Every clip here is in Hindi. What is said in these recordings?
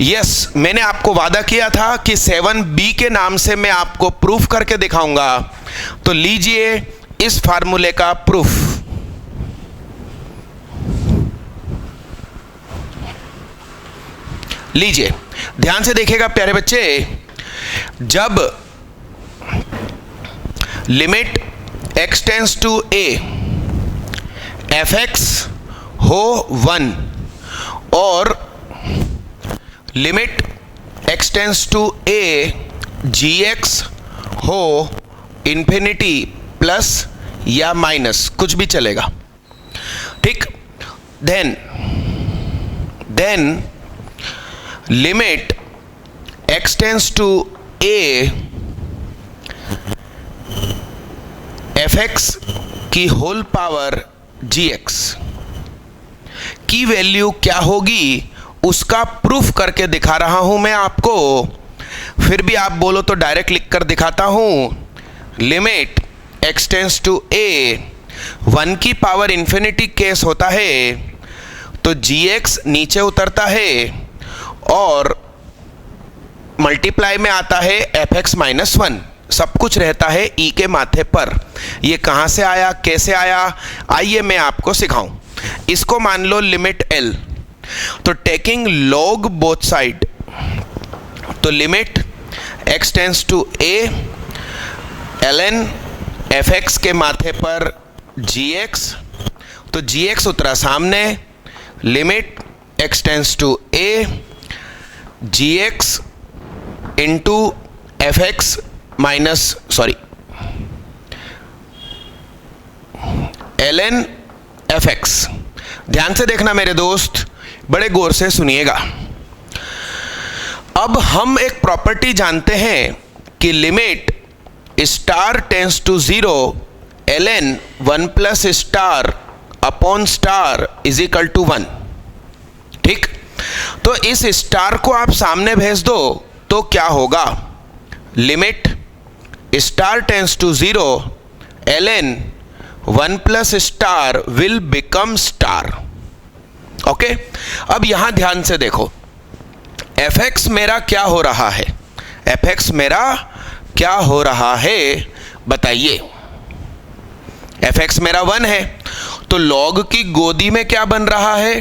यस, मैंने आपको वादा किया था कि 7b के नाम से मैं आपको प्रूफ करके दिखाऊंगा। तो लीजिए इस फार्मूले का प्रूफ। लीजिए ध्यान से देखिएगा प्यारे बच्चे, जब limit x tends to a fx हो 1 और limit x tends to a gx हो इंफिनिटी प्लस या माइनस, कुछ भी चलेगा, ठीक। Then limit x tends to a fx की होल पावर gx की वैल्यू क्या होगी उसका प्रूफ करके दिखा रहा हूं मैं आपको। फिर भी आप बोलो तो डायरेक्ट लिख कर दिखाता हूं। Limit x tends to a 1 की पावर इंफिनिटी केस होता है तो gx नीचे उतरता है और मल्टीप्लाई में आता है fx माइनस 1, सब कुछ रहता है e के माथे पर। ये कहां से आया, कैसे आया, आइए मैं आपको सिखाऊं। इसको मान लो लिमिट l, तो टेकिंग log बोथ साइड, तो limit x tends to a ln fx के माथे पर gx, तो gx उतरा सामने, limit x tends to a gx into fx minus ln fx। ध्यान से देखना मेरे दोस्त, बड़े गौर से सुनिएगा। अब हम एक प्रॉपर्टी जानते हैं कि limit star tends to 0 ln 1 plus star upon star is equal to 1, ठीक। तो इस स्टार को आप सामने भेज दो तो क्या होगा, limit star tends to 0 ln 1 plus star will become star. Okay, अब यहां ध्यान से देखो, fx मेरा क्या हो रहा है, fx मेरा क्या हो रहा है बताइए। fx मेरा 1 है तो log की गोदी में क्या बन रहा है,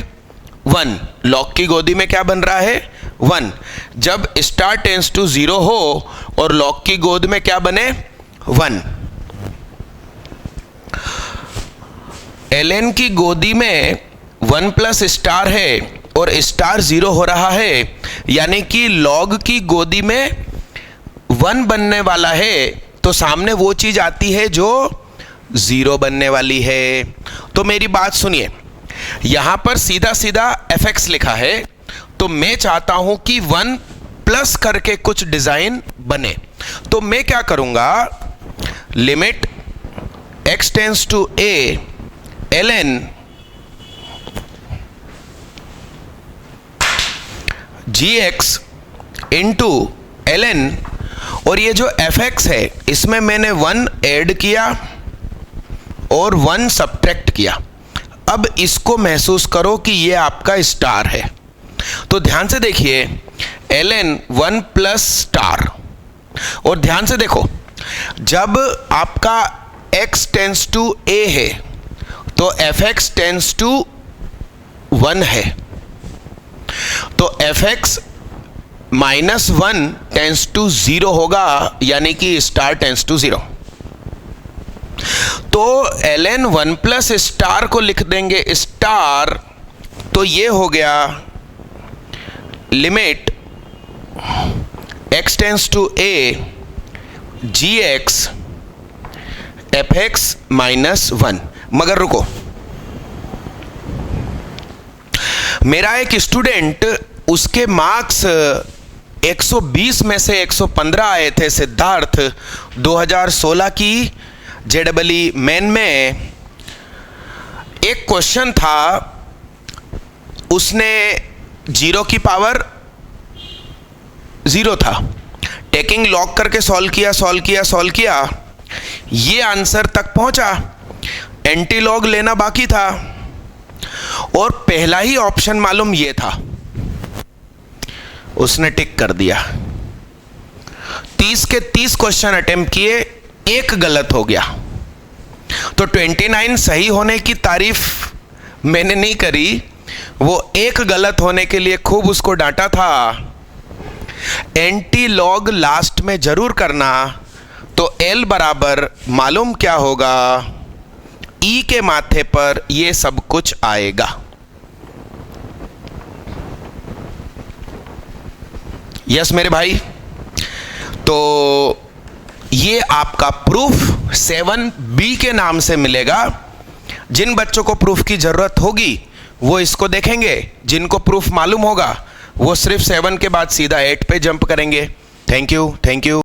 1। log की गोदी में क्या बन रहा है, 1। जब स्टार टेंस टू 0 हो और log की गोद में क्या बने, 1। ln की गोदी में 1 प्लस स्टार है और स्टार 0 हो रहा है, यानी कि log की गोदी में 1 बनने वाला है तो सामने वो चीज आती है जो 0 बनने वाली है। तो मेरी बात सुनिए, यहां पर सीधा सीधा fx लिखा है तो मैं चाहता हूं कि 1 प्लस करके कुछ डिजाइन बने, तो मैं क्या करूंगा, limit x tends to a ln gx into ln, और ये जो fx है इसमें मैंने 1 ऐड किया और 1 सब्ट्रैक्ट किया। अब इसको महसूस करो कि ये आपका स्टार है, तो ध्यान से देखिए ln 1 प्लस स्टार, और ध्यान से देखो जब आपका x टेंस टू a है तो fx टेंस टू 1 है, तो fx माइनस 1 टेंस टू 0 होगा, यानी कि स्टार टेंस टू 0। तो ln 1 प्लस स्टार को लिख देंगे स्टार, तो ये हो गया limit x tends to a gx fx minus 1। मगर रुको, मेरा एक स्टूडेंट, उसके मार्क्स 120 में से 115 आए थे, सिद्धार्थ, 2016 की JEE मेन में एक क्वेश्चन था, उसने 0 की पावर 0 था, टेकिंग लॉग करके सॉल्व किया, ये आंसर तक पहुंचा, एंटी लॉग लेना बाकी था और पहला ही ऑप्शन मालूम ये था। उसने टिक कर दिया। 30 के 30 क्वेश्चन अटेम्प्ट किए, एक गलत हो गया। तो 29 सही होने की तारीफ मैंने नहीं करी, वो एक गलत होने के लिए खूब उसको डांटा था। एंटी लॉग लास्ट में जरूर करना। तो L बराबर मालूम क्या होगा, E के माथे पर ये सब कुछ आएगा। यस मेरे भाई, तो ये आपका प्रूफ 7B के नाम से मिलेगा। जिन बच्चों को प्रूफ की जरूरत होगी वो इसको देखेंगे, जिनको प्रूफ मालूम होगा वो सिर्फ 7 के बाद सीधा 8 पे जंप करेंगे। Thank you.